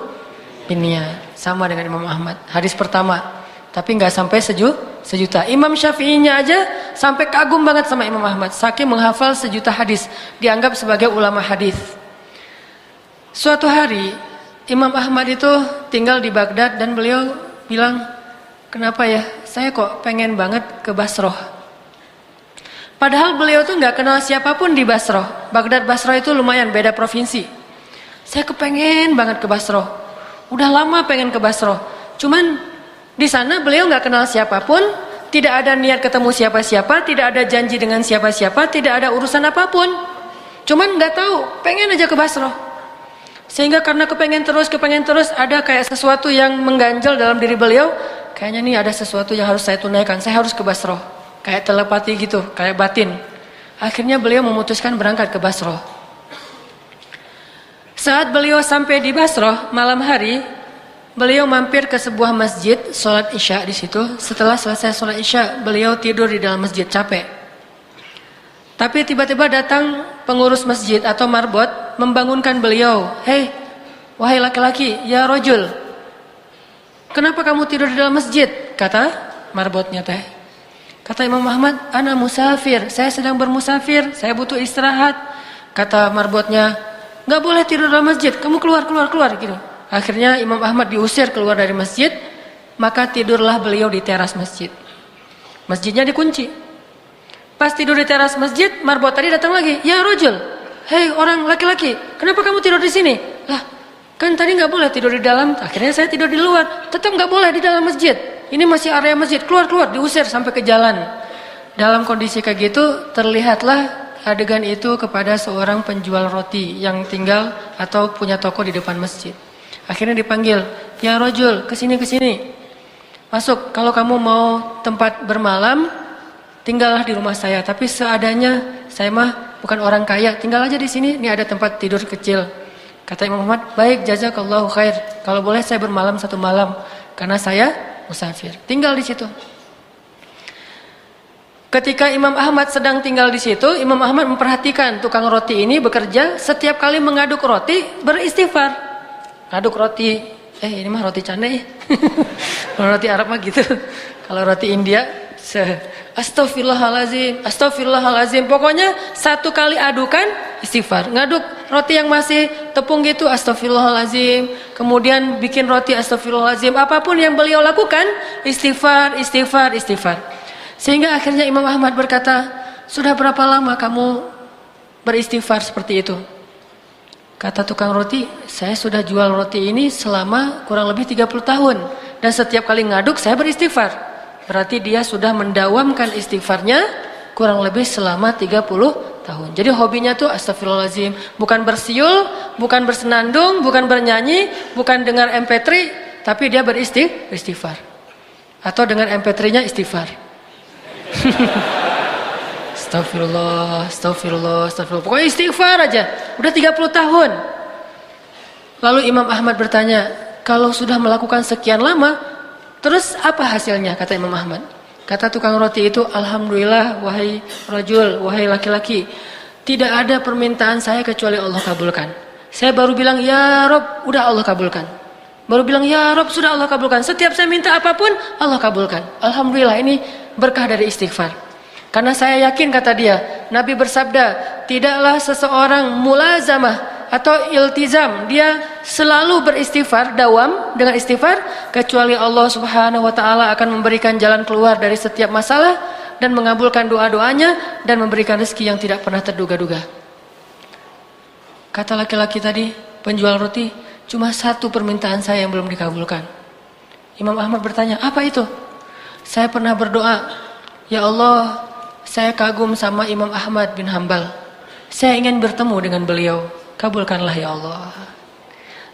binniyat. Sama dengan Imam Ahmad. Hadis pertama. Tapi nggak sampai 1.000.000. Imam Syafi'inya aja sampai kagum banget sama Imam Ahmad. Saking menghafal 1.000.000 hadis. Dianggap sebagai ulama hadis. Suatu hari Imam Ahmad itu tinggal di Baghdad dan beliau bilang, kenapa ya saya kok pengen banget ke Basrah. Padahal beliau tuh nggak kenal siapapun di Basrah. Baghdad Basrah itu lumayan beda provinsi. Saya kepengen banget ke Basrah. Udah lama pengen ke Basrah. Cuman di sana beliau nggak kenal siapapun, tidak ada niat ketemu siapa-siapa, tidak ada janji dengan siapa-siapa, tidak ada urusan apapun. Cuman nggak tahu, pengen aja ke Basrah. Sehingga karena kepengen terus, ada kayak sesuatu yang mengganjal dalam diri beliau. Kayaknya nih ada sesuatu yang harus saya tunaikan, saya harus ke Basrah. Kayak telepati gitu, kayak batin. Akhirnya beliau memutuskan berangkat ke Basrah. Saat beliau sampai di Basrah malam hari, beliau mampir ke sebuah masjid, sholat isya di situ. Setelah selesai sholat isya, beliau tidur di dalam masjid, capek. Tapi tiba-tiba datang pengurus masjid atau marbot membangunkan beliau. Hei, wahai laki-laki, ya rojul, kenapa kamu tidur di dalam masjid? Kata marbotnya teh. Kata Imam Ahmad, ana musafir, saya sedang bermusafir, saya butuh istirahat. Kata marbotnya, nggak boleh tidur dalam masjid, kamu keluar gitu. Akhirnya Imam Ahmad diusir keluar dari masjid, maka tidurlah beliau di teras masjid. Masjidnya dikunci. Pas tidur di teras masjid, marbot tadi datang lagi. Ya rojul, hei orang laki-laki, kenapa kamu tidur di sini? Lah, kan tadi nggak boleh tidur di dalam. Akhirnya saya tidur di luar. Tetap nggak boleh di dalam masjid. Ini masih area masjid. Keluar, diusir sampai ke jalan. Dalam kondisi kayak gitu, terlihatlah adegan itu kepada seorang penjual roti yang tinggal atau punya toko di depan masjid. Akhirnya dipanggil, ya rojul, kesini. Masuk, kalau kamu mau tempat bermalam, tinggallah di rumah saya. Tapi seadanya, saya mah bukan orang kaya, tinggal aja di sini. Ini ada tempat tidur kecil. Kata Imam Ahmad, baik, jazakallahu khair. Kalau boleh saya bermalam 1 malam, karena saya musafir. Tinggal di situ. Ketika Imam Ahmad sedang tinggal di situ, Imam Ahmad memperhatikan tukang roti ini bekerja. Setiap kali mengaduk roti, beristighfar. Ngaduk roti, ini mah roti canai. Kalau roti Arab mah gitu. Kalau roti India, astagfirullahalazim. Pokoknya 1 kali adukan istighfar. Ngaduk roti yang masih tepung gitu, astagfirullahalazim. Kemudian bikin roti, astagfirullahalazim. Apapun yang beliau lakukan, istighfar. Sehingga akhirnya Imam Ahmad berkata, sudah berapa lama kamu beristighfar seperti itu? Kata tukang roti, saya sudah jual roti ini selama kurang lebih 30 tahun. Dan setiap kali ngaduk saya beristighfar. Berarti dia sudah mendawamkan istighfarnya kurang lebih selama 30 tahun. Jadi hobinya tuh astagfirullahaladzim. Bukan bersiul, bukan bersenandung, bukan bernyanyi, bukan dengar MP3. Tapi dia beristighfar. Atau dengan MP3-nya istighfar. Astagfirullah. Pokoknya istighfar aja. Udah 30 tahun. Lalu Imam Ahmad bertanya, kalau sudah melakukan sekian lama, terus apa hasilnya? Kata Imam Ahmad. Kata tukang roti itu, alhamdulillah wahai rajul, wahai laki-laki, tidak ada permintaan saya kecuali Allah kabulkan. Saya baru bilang ya Rob, udah Allah kabulkan. Baru bilang ya Rob, sudah Allah kabulkan. Setiap saya minta apapun, Allah kabulkan. Alhamdulillah, ini berkah dari istighfar. Karena saya yakin, kata dia, Nabi bersabda, tidaklah seseorang mulazamah atau iltizam, dia selalu beristighfar, dawam dengan istighfar, kecuali Allah Subhanahu wa taala akan memberikan jalan keluar dari setiap masalah dan mengabulkan doa-doanya dan memberikan rezeki yang tidak pernah terduga-duga. Kata laki-laki tadi, penjual roti, cuma satu permintaan saya yang belum dikabulkan. Imam Ahmad bertanya, apa itu? Saya pernah berdoa, ya Allah, saya kagum sama Imam Ahmad bin Hambal. Saya ingin bertemu dengan beliau. Kabulkanlah ya Allah.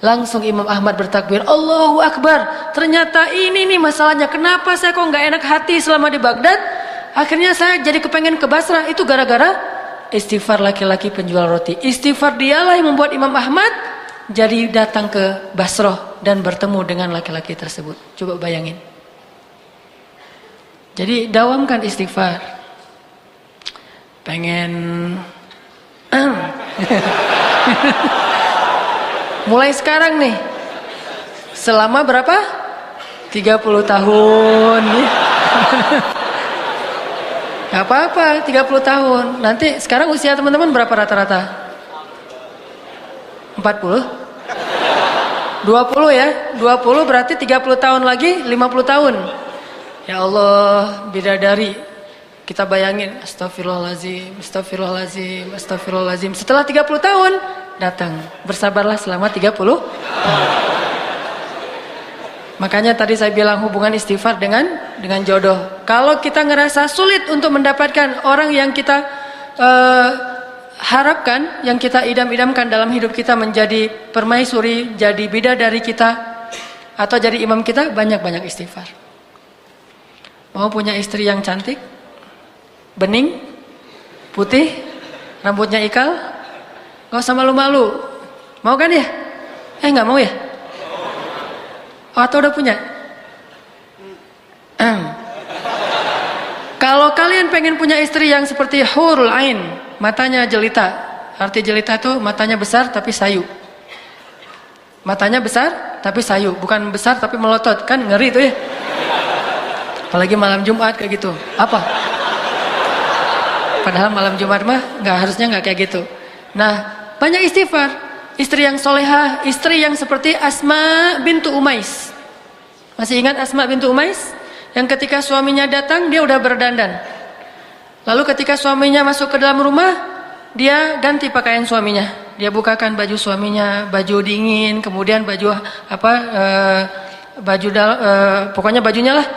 Langsung Imam Ahmad bertakbir, Allahu Akbar. Ternyata ini nih masalahnya. Kenapa saya kok nggak enak hati selama di Baghdad? Akhirnya saya jadi kepengen ke Basrah. Itu gara-gara istighfar laki-laki penjual roti. Istighfar dialah yang membuat Imam Ahmad jadi datang ke Basrah dan bertemu dengan laki-laki tersebut. Coba bayangin. Jadi dawamkan istighfar. Pengen mulai sekarang nih. Selama berapa? 30 tahun. Gak apa-apa, 30 tahun. Nanti sekarang usia teman-teman berapa rata-rata? 40? 20 ya? 20 berarti 30 tahun lagi 50 tahun. Ya Allah, bidadari. Kita bayangin, astagfirullahaladzim, astagfirullahaladzim, astagfirullahaladzim. Setelah 30 tahun, datang. Bersabarlah selama 30 tahun. Makanya tadi saya bilang hubungan istighfar dengan jodoh. Kalau kita ngerasa sulit untuk mendapatkan orang yang kita harapkan, yang kita idam-idamkan dalam hidup kita menjadi permaisuri, jadi bidadari kita, atau jadi imam kita, banyak-banyak istighfar. Mau punya istri yang cantik, bening, putih, rambutnya ikal, gak usah malu-malu. Mau kan ya? Gak mau ya? Oh, atau udah punya? Kalau kalian pengen punya istri yang seperti hurul ain, matanya jelita. Arti jelita itu matanya besar tapi sayu. Matanya besar tapi sayu, bukan besar tapi melotot. Kan ngeri tuh ya. Apalagi malam Jumat kayak gitu. Apa? Padahal malam Jumat mah harusnya nggak kayak gitu. Nah, banyak istighfar. Istri yang solehah, istri yang seperti Asma bintu Umais. Masih ingat Asma bintu Umais? Yang ketika suaminya datang, dia udah berdandan. Lalu ketika suaminya masuk ke dalam rumah, dia ganti pakaian suaminya. Dia bukakan baju suaminya, baju dingin, kemudian baju apa? Pokoknya bajunya lah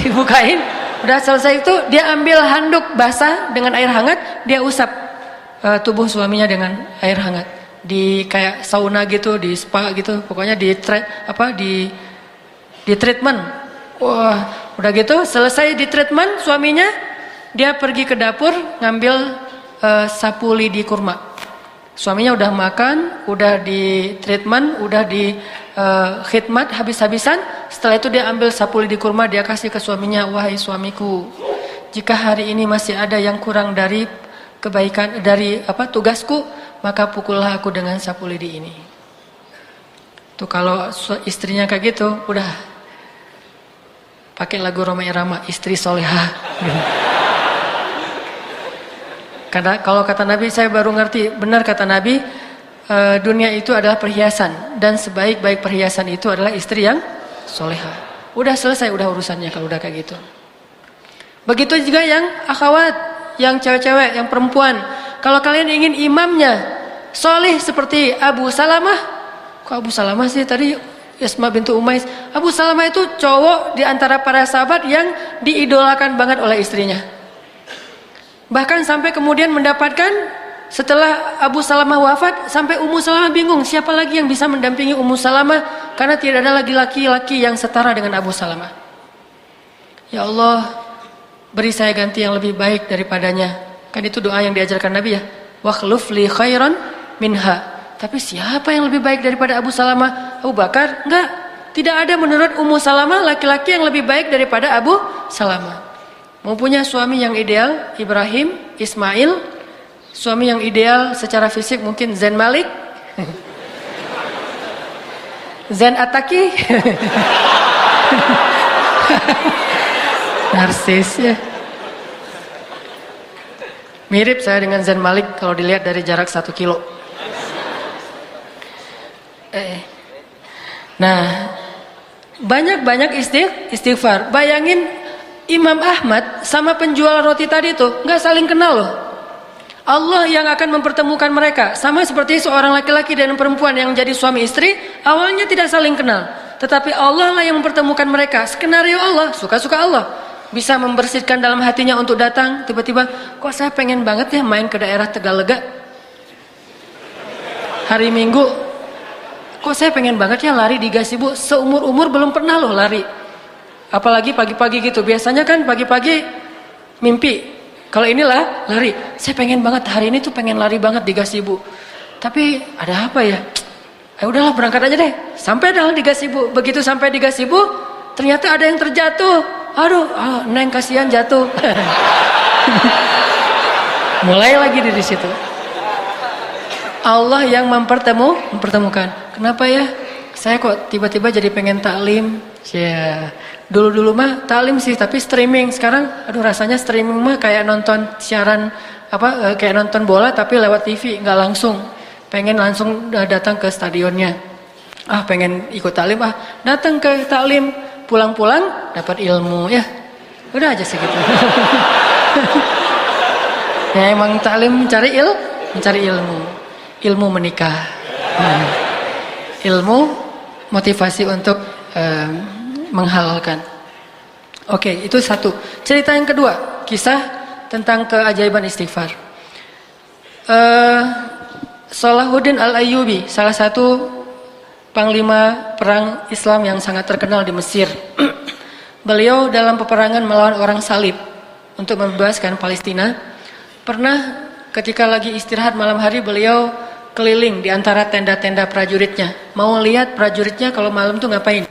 dibukain. Udah selesai itu dia ambil handuk basah dengan air hangat, dia usap tubuh suaminya dengan air hangat. Di kayak sauna gitu, di spa gitu, pokoknya di treatment. Wah, udah gitu selesai di treatment suaminya, dia pergi ke dapur ngambil sapu lidi kurma. Suaminya udah makan, udah di treatment, udah di khidmat habis-habisan. Setelah itu dia ambil sapu lidi kurma, dia kasih ke suaminya, wahai suamiku, jika hari ini masih ada yang kurang dari kebaikan, dari tugasku, maka pukullah aku dengan sapu lidi ini. Tuh kalau istrinya kayak gitu, udah pakai lagu Roma Irama, istri solehah. Karena kalau kata Nabi, saya baru ngerti, benar kata Nabi, dunia itu adalah perhiasan, dan sebaik-baik perhiasan itu adalah istri yang solehah. Udah selesai, udah urusannya kalau udah kayak gitu. Begitu juga yang akhwat, yang cewek-cewek, yang perempuan. Kalau kalian ingin imamnya soleh seperti Abu Salamah, kok Abu Salamah sih tadi? Asma bintu Umais. Abu Salamah itu cowok di antara para sahabat yang diidolakan banget oleh istrinya. Bahkan sampai kemudian mendapatkan setelah Abu Salamah wafat, sampai Ummu Salamah bingung siapa lagi yang bisa mendampingi Ummu Salamah, karena tidak ada lagi laki-laki yang setara dengan Abu Salamah. Ya Allah, beri saya ganti yang lebih baik daripadanya. Kan itu doa yang diajarkan Nabi ya. Wakhluf li khairan minha. Tapi siapa yang lebih baik daripada Abu Salamah? Abu Bakar? Enggak. Tidak ada menurut Ummu Salamah laki-laki yang lebih baik daripada Abu Salamah. Mau punya suami yang ideal, Ibrahim, Ismail. Suami yang ideal secara fisik mungkin Zain Malik, Zain Ataki. Narsis ya. Mirip saya dengan Zain Malik kalau dilihat dari jarak 1 kilo. Nah, banyak-banyak istighfar. Bayangin Imam Ahmad sama penjual roti tadi tuh nggak saling kenal loh. Allah yang akan mempertemukan mereka. Sama seperti seorang laki-laki dan perempuan yang jadi suami istri, awalnya tidak saling kenal. Tetapi Allah lah yang mempertemukan mereka. Skenario Allah, suka-suka Allah. Bisa membersihkan dalam hatinya untuk datang. Tiba-tiba, kok saya pengen banget ya main ke daerah Tegalega. Hari Minggu, kok saya pengen banget ya lari di gazebo. Seumur-umur belum pernah loh lari. Apalagi pagi-pagi gitu. Biasanya kan pagi-pagi mimpi. Kalau inilah lari. Saya pengen banget hari ini tuh pengen lari banget di gazebo. Tapi ada apa ya? Udahlah berangkat aja deh. Sampai dah di gazebo. Begitu sampai di gazebo, ternyata ada yang terjatuh. Aduh, Neng kasihan jatuh. Mulai lagi dari situ. Allah yang mempertemukan. Kenapa ya? Saya kok tiba-tiba jadi pengen taklim. Ya, dulu mah taklim sih, tapi streaming. Sekarang, aduh rasanya streaming mah kayak nonton siaran kayak nonton bola tapi lewat TV, nggak langsung. Pengen langsung datang ke stadionnya. Pengen ikut taklim, datang ke taklim, pulang-pulang dapat ilmu ya. Udah aja segitu. Ya emang taklim mencari ilmu. Ilmu menikah, ilmu motivasi untuk menghalalkan. Oke, itu satu. Cerita yang kedua, kisah tentang keajaiban istighfar. Salahuddin Al-Ayyubi, salah satu panglima perang Islam yang sangat terkenal di Mesir. Beliau dalam peperangan melawan orang salib untuk membebaskan Palestina, pernah ketika lagi istirahat malam hari beliau keliling di antara tenda-tenda prajuritnya. Mau lihat prajuritnya kalau malam tuh ngapain.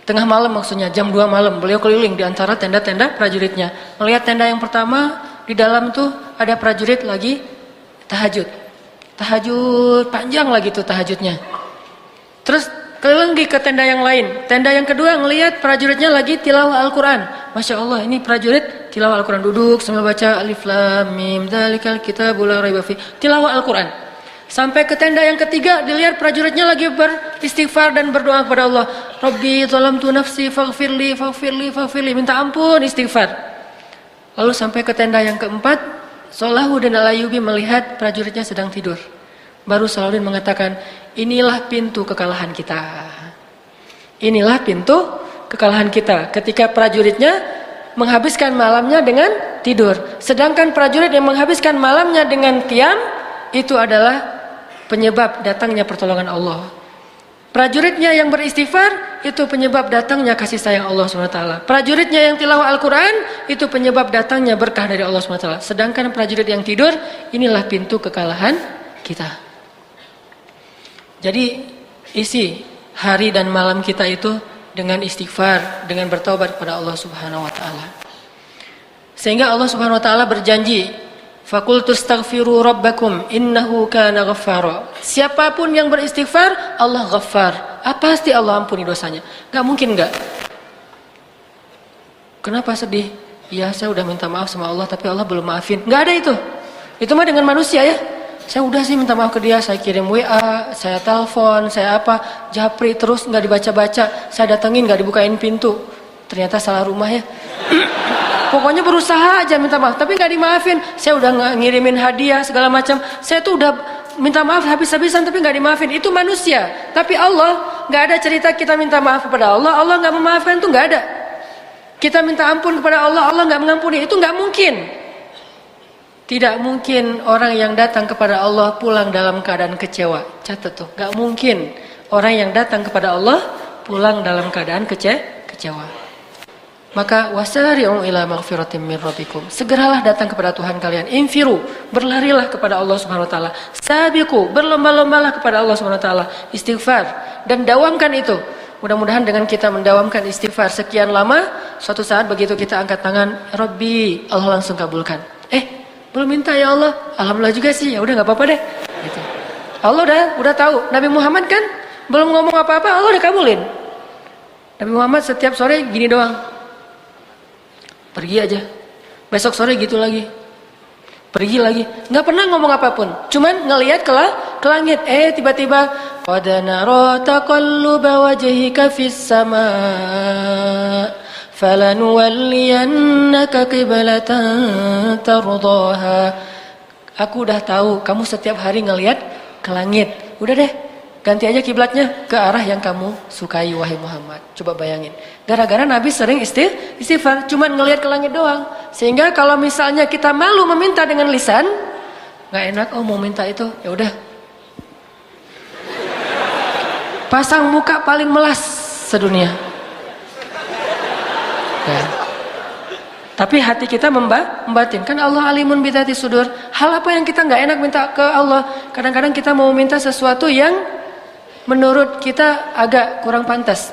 Tengah malam maksudnya, jam 2 malam. Beliau keliling di antara tenda-tenda prajuritnya. Melihat tenda yang pertama, di dalam tuh ada prajurit lagi tahajud. Tahajud, panjang lagi tuh tahajudnya. Terus keliling ke tenda yang lain. Tenda yang kedua ngelihat prajuritnya lagi tilawah Al-Quran. Masya Allah, ini prajurit tilawah Al-Quran, duduk sambil baca alif lam mim dzalikal kitabul la raiba fi, tilawah Al-Quran. Sampai ke tenda yang ketiga dilihat prajuritnya lagi beristighfar dan berdoa kepada Allah. Rabbi zalamtu nafsi faghfirli, minta ampun, istighfar. Lalu sampai ke tenda yang keempat, Salahuddin Al-Ayyubi melihat prajuritnya sedang tidur. Baru Salahuddin mengatakan, inilah pintu kekalahan kita. Inilah pintu kekalahan kita. Ketika prajuritnya menghabiskan malamnya dengan tidur. Sedangkan prajurit yang menghabiskan malamnya dengan qiyam, itu adalah penyebab datangnya pertolongan Allah. Prajuritnya yang beristighfar, itu penyebab datangnya kasih sayang Allah SWT. Prajuritnya yang tilawah Al-Quran, itu penyebab datangnya berkah dari Allah SWT. Sedangkan prajurit yang tidur, inilah pintu kekalahan kita. Jadi isi hari dan malam kita itu dengan istighfar, dengan bertaubat kepada Allah Subhanahu wa taala. Sehingga Allah Subhanahu wa taala berjanji, "Faqultu astaghfiru rabbakum innahu kana ghaffara." Siapapun yang beristighfar, Allah Ghaffar. Pasti Allah ampuni dosanya. Enggak mungkin enggak. Kenapa sedih? Ya, saya udah minta maaf sama Allah tapi Allah belum maafin. Enggak ada itu. Itu mah dengan manusia ya. Saya udah sih minta maaf ke dia, saya kirim WA, saya telepon, saya japri terus nggak dibaca-baca, saya datengin nggak dibukain pintu, ternyata salah rumah ya. Pokoknya berusaha aja minta maaf, tapi nggak dimaafin. Saya udah ngirimin hadiah segala macam, saya tuh udah minta maaf habis-habisan tapi nggak dimaafin. Itu manusia, tapi Allah nggak ada cerita kita minta maaf kepada Allah, Allah nggak memaafkan, itu nggak ada. Kita minta ampun kepada Allah, Allah nggak mengampuni, itu nggak mungkin. Tidak mungkin orang yang datang kepada Allah pulang dalam keadaan kecewa. Catat tuh, gak mungkin orang yang datang kepada Allah pulang dalam keadaan kecewa. Maka wasari'u ila maghfiratin min rabbikum. Segeralah datang kepada Tuhan kalian. Infiru, berlarilah kepada Allah Subhanahu wa taala. Sabiqu, berlomba-lombalah kepada Allah Subhanahu wa taala. Istighfar dan dawamkan itu. Mudah-mudahan dengan kita mendawamkan istighfar sekian lama, suatu saat begitu kita angkat tangan, Rabbi, Allah langsung kabulkan. Belum minta ya Allah, alhamdulillah juga sih, ya udah nggak apa-apa deh. Gitu. Allah udah tahu. Nabi Muhammad kan belum ngomong apa-apa, Allah udah kabulin. Nabi Muhammad setiap sore gini doang, pergi aja. Besok sore gitu lagi, pergi lagi. Nggak pernah ngomong apapun, cuman ngelihat ke langit. Tiba-tiba qad nara taqalluba wajhika fis sama' falanuwalliyannaka qiblatan tardaha. Aku udah tahu kamu setiap hari ngelihat ke langit. Udah deh, ganti aja kiblatnya ke arah yang kamu sukai wahai Muhammad. Coba bayangin. Gara-gara Nabi sering istighfar, cuman ngelihat ke langit doang. Sehingga kalau misalnya kita malu meminta dengan lisan, nggak enak, oh mau minta itu, ya udah. Pasang muka paling melas sedunia. Ya. Tapi hati kita membatin. Kan Allah alimun bidati sudur. Hal apa yang kita nggak enak minta ke Allah. Kadang-kadang kita mau minta sesuatu yang menurut kita agak kurang pantas.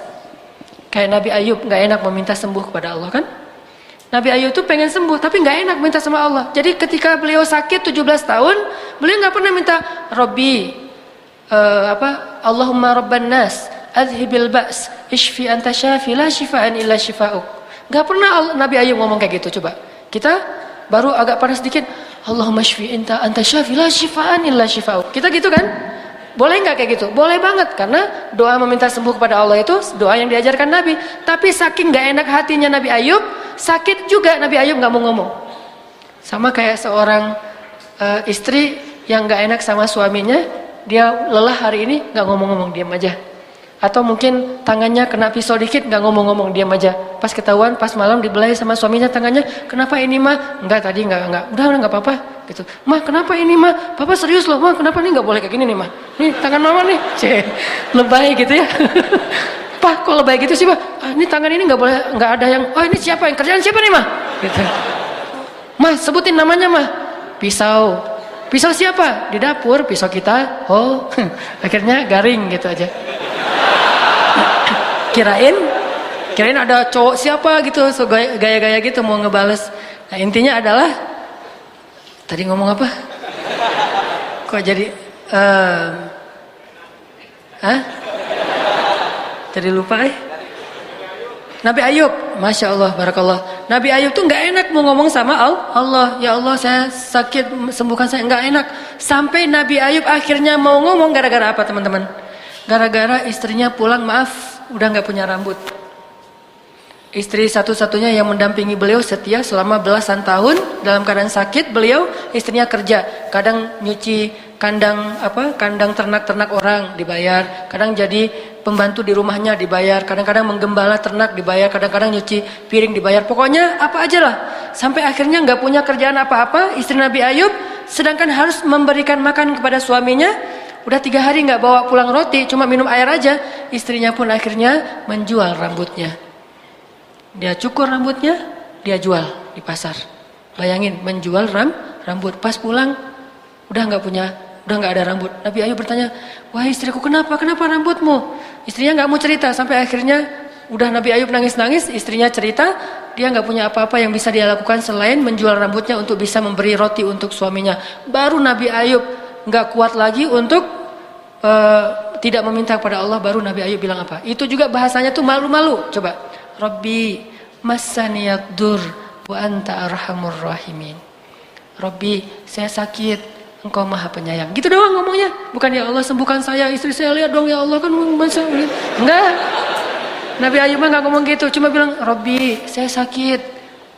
Kayak Nabi Ayub nggak enak meminta sembuh kepada Allah kan. Nabi Ayub tuh pengen sembuh tapi nggak enak minta sama Allah. Jadi ketika beliau sakit 17 tahun, beliau nggak pernah minta Robbi, Allahumma Rabban Nas, adhibil ba's, ishfi anta syafi la shifaan illa shifa'uk. Gak pernah Nabi Ayub ngomong kayak gitu. Coba kita baru agak panas sedikit, Allahumma shfi anta syafi la shifaan illa shifa'uk. Kita gitu kan? Boleh nggak kayak gitu? Boleh banget, karena doa meminta sembuh kepada Allah itu doa yang diajarkan Nabi. Tapi saking nggak enak hatinya Nabi Ayub, sakit juga Nabi Ayub nggak mau ngomong. Sama kayak seorang istri yang nggak enak sama suaminya, dia lelah hari ini nggak ngomong-ngomong, diam aja. Atau mungkin tangannya kena pisau dikit, nggak ngomong-ngomong, diam aja. Pas ketahuan, pas malam dibelai sama suaminya tangannya, kenapa ini mah? Enggak, tadi enggak. Udah nggak apa-apa gitu. Mah kenapa ini mah? Papa serius loh, mah kenapa nih nggak boleh kayak gini nih mah? Nih tangan mama nih, lebay gitu ya. Pak kok lebay gitu sih pak? Ini tangan ini nggak boleh, nggak ada yang. Oh ini siapa yang kerjaan siapa nih mah? Gitu. Mah sebutin namanya mah. Pisau. Pisau siapa? Di dapur, pisau kita. Oh, akhirnya garing gitu aja. Kirain ada cowok siapa gitu, so gaya-gaya gitu mau ngebales. Nah intinya adalah tadi ngomong apa? Kok jadi Tadi lupa Nabi Ayub, Masya Allah, Barakallah. Nabi Ayub tuh nggak enak mau ngomong sama Allah. Ya Allah saya sakit, sembuhkan saya. Nggak enak. Sampai Nabi Ayub akhirnya mau ngomong gara-gara apa teman-teman? Gara-gara istrinya pulang, maaf, udah nggak punya rambut. Istri satu-satunya yang mendampingi beliau setia selama belasan tahun dalam keadaan sakit. Beliau istrinya kerja, kadang nyuci kandang ternak-ternak orang dibayar, kadang jadi pembantu di rumahnya dibayar, kadang-kadang menggembala ternak dibayar, kadang-kadang nyuci piring dibayar. Pokoknya apa aja lah. Sampai akhirnya nggak punya kerjaan apa-apa istri Nabi Ayub, sedangkan harus memberikan makan kepada suaminya. Udah 3 hari nggak bawa pulang roti, cuma minum air aja. Istrinya pun akhirnya menjual rambutnya. Dia cukur rambutnya, dia jual di pasar. Bayangin, menjual rambut. Pas pulang, udah nggak ada rambut. Nabi Ayub bertanya, wah istriku kenapa rambutmu? Istrinya nggak mau cerita. Sampai akhirnya, udah Nabi Ayub nangis-nangis, istrinya cerita, dia nggak punya apa-apa yang bisa dia lakukan selain menjual rambutnya untuk bisa memberi roti untuk suaminya. Baru Nabi Ayub nggak kuat lagi untuk tidak meminta kepada Allah. Baru Nabi Ayub bilang apa? Itu juga bahasanya tuh malu-malu. Coba, Rabbi massaniyad dur wa anta arhamur rahimin. Rabbi saya sakit, Engkau maha penyayang. Gitu doang ngomongnya. Bukan ya Allah sembuhkan saya, istri saya lihat dong ya Allah kan masa. Enggak. Nabi Ayub mah nggak ngomong gitu, cuma bilang Rabbi saya sakit,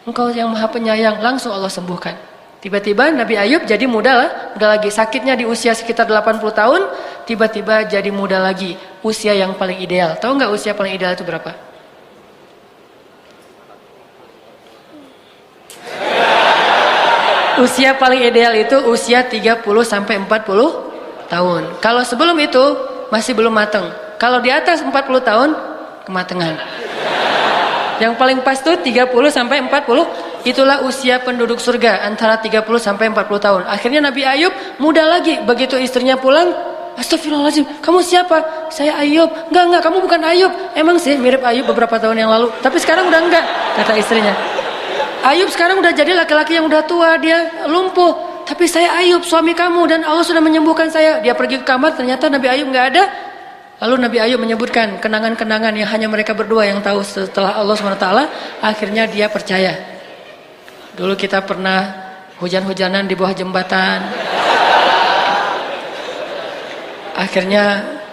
Engkau yang maha penyayang. Langsung Allah sembuhkan. Tiba-tiba Nabi Ayub jadi muda lagi. Sakitnya di usia sekitar 80 tahun, tiba-tiba jadi muda lagi. Usia yang paling ideal. Tahu nggak usia paling ideal itu berapa? Usia paling ideal itu usia 30 sampai 40 tahun. Kalau sebelum itu masih belum matang. Kalau di atas 40 tahun kematangan. Yang paling pas tuh 30 sampai 40. Itulah usia penduduk surga, antara 30 sampai 40 tahun. Akhirnya Nabi Ayub muda lagi. Begitu istrinya pulang, astagfirullahaladzim, kamu siapa? Saya Ayub. Enggak, kamu bukan Ayub. Emang sih mirip Ayub beberapa tahun yang lalu, tapi sekarang udah enggak, kata istrinya. Ayub sekarang udah jadi laki-laki yang udah tua, dia lumpuh. Tapi saya Ayub, suami kamu, dan Allah sudah menyembuhkan saya. Dia pergi ke kamar, ternyata Nabi Ayub enggak ada. Lalu Nabi Ayub menyebutkan kenangan-kenangan yang hanya mereka berdua yang tahu. Setelah Allah SWT, akhirnya dia percaya. Dulu kita pernah hujan-hujanan di bawah jembatan. Akhirnya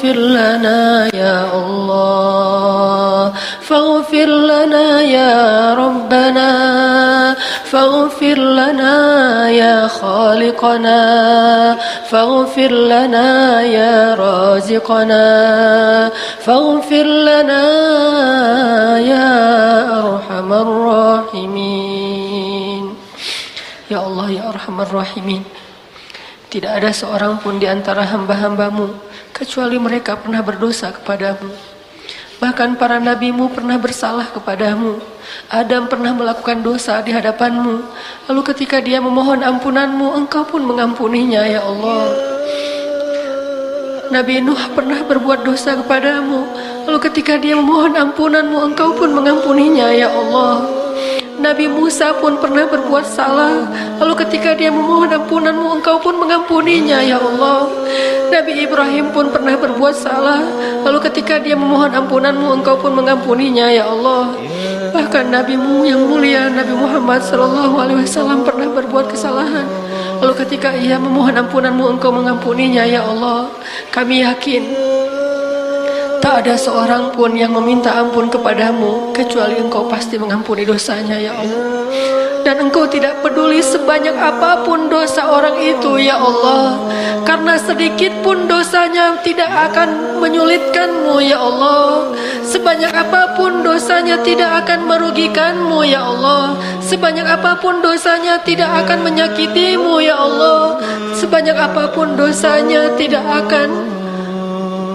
فاغفر لنا يا الله فاغفر لنا يا ربنا فاغفر لنا يا خالقنا فاغفر لنا يا رازقنا فاغفر لنا يا أرحم الراحمين. Ya Allah, ya Arhamar Rahimin, tidak ada seorang pun di antara hamba-hambamu kecuali mereka pernah berdosa kepadamu. Bahkan para nabimu pernah bersalah kepadamu. Adam pernah melakukan dosa di hadapanmu. Lalu ketika dia memohon ampunanmu, engkau pun mengampuninya, ya Allah. Nabi Nuh pernah berbuat dosa kepadamu. Lalu ketika dia memohon ampunanmu, engkau pun mengampuninya, ya Allah. Nabi Musa pun pernah berbuat salah. Lalu ketika dia memohon ampunanmu, engkau pun mengampuninya, ya Allah. Nabi Ibrahim pun pernah berbuat salah. Lalu ketika dia memohon ampunanmu, engkau pun mengampuninya, ya Allah. Bahkan Nabimu yang mulia, Nabi Muhammad SAW pernah berbuat kesalahan. Lalu ketika ia memohon ampunanmu, engkau mengampuninya, ya Allah. Kami yakin tak ada seorang pun yang meminta ampun kepadamu kecuali engkau pasti mengampuni dosanya, ya Allah. Dan engkau tidak peduli sebanyak apapun dosa orang itu, ya Allah. Karena sedikit pun dosanya tidak akan menyulitkanmu, ya Allah. Sebanyak apapun dosanya tidak akan merugikanmu, ya Allah. Sebanyak apapun dosanya tidak akan menyakitimu, ya Allah. Sebanyak apapun dosanya tidak akan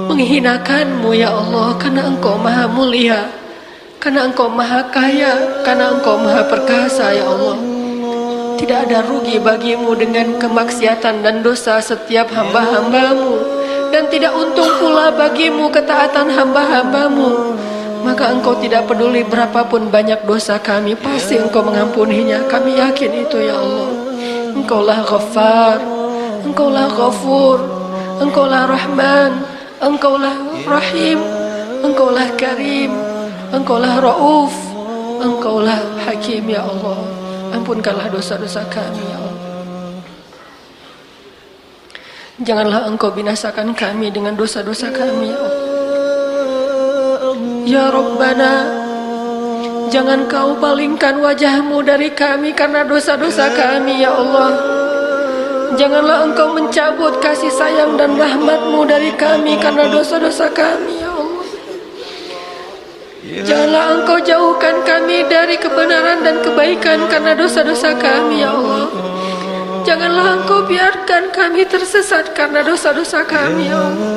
menghinakanmu, ya Allah. Karena engkau maha mulia, karena engkau maha kaya, karena engkau maha perkasa, ya Allah. Tidak ada rugi bagimu dengan kemaksiatan dan dosa setiap hamba-hambamu, dan tidak untung pula bagimu ketaatan hamba-hambamu. Maka engkau tidak peduli berapapun banyak dosa kami, pasti engkau mengampuninya. Kami yakin itu, ya Allah. Engkaulah Ghaffar, engkaulah Ghafur, engkaulah Rahman, engkaulah Rahim, engkaulah Karim, engkaulah Rauf, engkaulah Hakim, ya Allah. Ampunkanlah dosa-dosa kami, ya Allah. Janganlah engkau binasakan kami dengan dosa-dosa kami, ya Allah. Ya Rabbana, jangan kau palingkan wajahmu dari kami karena dosa-dosa kami, ya Allah. Janganlah engkau mencabut kasih sayang dan rahmatmu dari kami karena dosa-dosa kami, ya Allah. Janganlah engkau jauhkan kami dari kebenaran dan kebaikan karena dosa-dosa kami, ya Allah. Janganlah engkau biarkan kami tersesat karena dosa-dosa kami, ya Allah.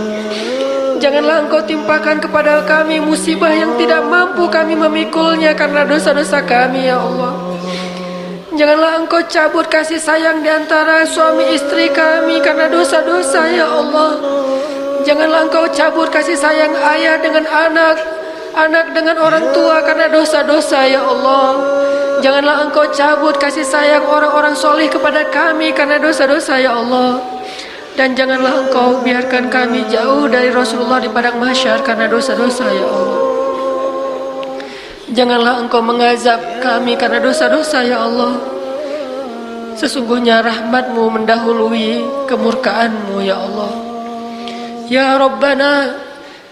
Janganlah engkau timpakan kepada kami musibah yang tidak mampu kami memikulnya karena dosa-dosa kami, ya Allah. Janganlah engkau cabut kasih sayang di antara suami istri kami karena dosa-dosa, ya Allah. Janganlah engkau cabut kasih sayang ayah dengan anak, anak dengan orang tua karena dosa-dosa, ya Allah. Janganlah engkau cabut kasih sayang orang-orang soleh kepada kami karena dosa-dosa, ya Allah. Dan janganlah engkau biarkan kami jauh dari Rasulullah di padang mahsyar karena dosa-dosa, ya Allah. Janganlah engkau mengazab kami karena dosa-dosa, ya Allah. Sesungguhnya rahmatmu mendahului kemurkaanmu, ya Allah. Ya Rabbana,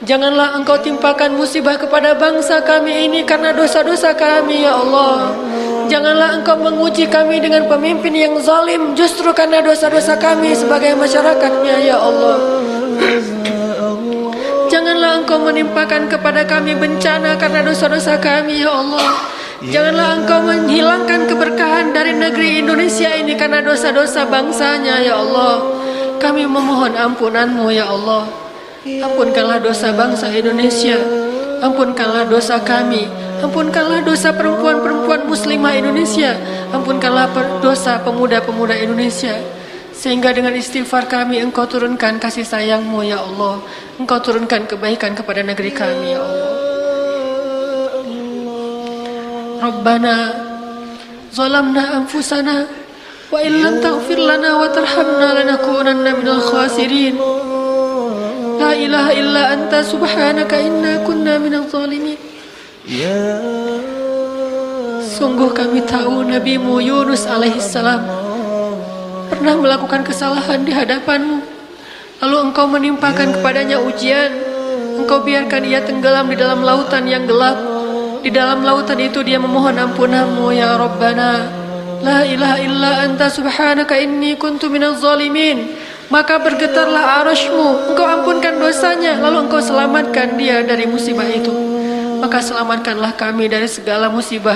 janganlah engkau timpakan musibah kepada bangsa kami ini karena dosa-dosa kami, ya Allah. Janganlah engkau menguji kami dengan pemimpin yang zalim justru karena dosa-dosa kami sebagai masyarakatnya, ya Allah. Janganlah engkau menimpakan kepada kami bencana karena dosa-dosa kami, ya Allah. Janganlah engkau menghilangkan keberkahan dari negeri Indonesia ini karena dosa-dosa bangsanya, ya Allah. Kami memohon ampunanmu, ya Allah. Ampunkanlah dosa bangsa Indonesia. Ampunkanlah dosa kami. Ampunkanlah dosa perempuan-perempuan muslimah Indonesia. Ampunkanlah dosa pemuda-pemuda Indonesia. Sehingga dengan istighfar kami engkau turunkan kasih sayangmu, ya Allah. Engkau turunkan kebaikan kepada negeri kami, ya Allah. Rabbana zalamna anfusana wa illam taghfir lana wa tarhamna lanakunanna minal khasirin. La ilaha illa anta subhanaka inna kunna minadh zalimin. Sungguh kami tahu Nabimu Yunus alaihissalam pernah melakukan kesalahan di hadapanmu. lalu Engkau menimpakan kepadanya ujian. Engkau biarkan ia tenggelam di dalam lautan yang gelap. Di dalam lautan itu dia memohon ampunan-Mu ya Rabbana. La ilaha illa anta subhanaka inni kuntu minaz zalimin. Maka bergetarlah arasy-Mu, Engkau ampunkan dosanya, lalu Engkau selamatkan dia dari musibah itu. Maka selamatkanlah kami dari segala musibah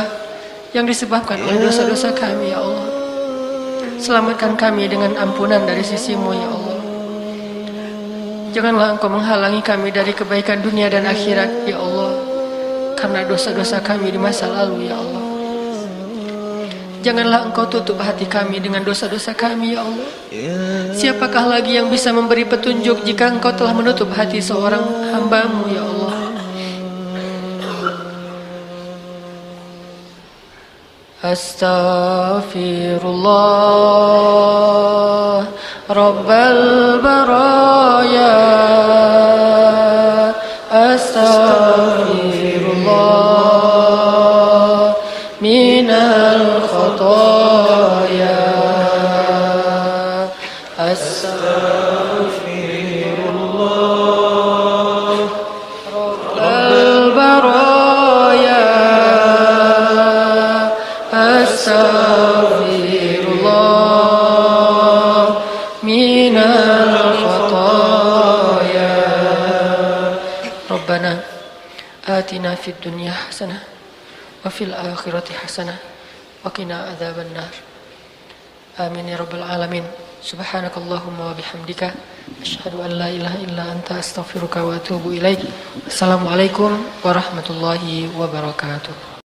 yang disebabkan oleh dosa-dosa kami ya Allah. Selamatkan kami dengan ampunan dari sisi-Mu ya Allah. Janganlah Engkau menghalangi kami dari kebaikan dunia dan akhirat ya Allah, karena dosa-dosa kami di masa lalu ya Allah. Janganlah Engkau tutup hati kami dengan dosa-dosa kami ya Allah. Siapakah lagi yang bisa memberi petunjuk jika Engkau telah menutup hati seorang hamba-Mu ya Allah. Astaghfirullah Rabbal baraya. Astaghfirullah minal khataya. Astaghfirullah Rabbal baraya. Astaghfirullah minal khataya. Rabbana atina fid dunya hasanah wa fil akhirati hasanah wa qina adzabannar. Amin ya rabbal alamin. Subhanakallahumma wa bihamdika asyhadu an la ilaha illa anta astaghfiruka wa atubu ilaik. Assalamualaikum warahmatullahi wabarakatuh.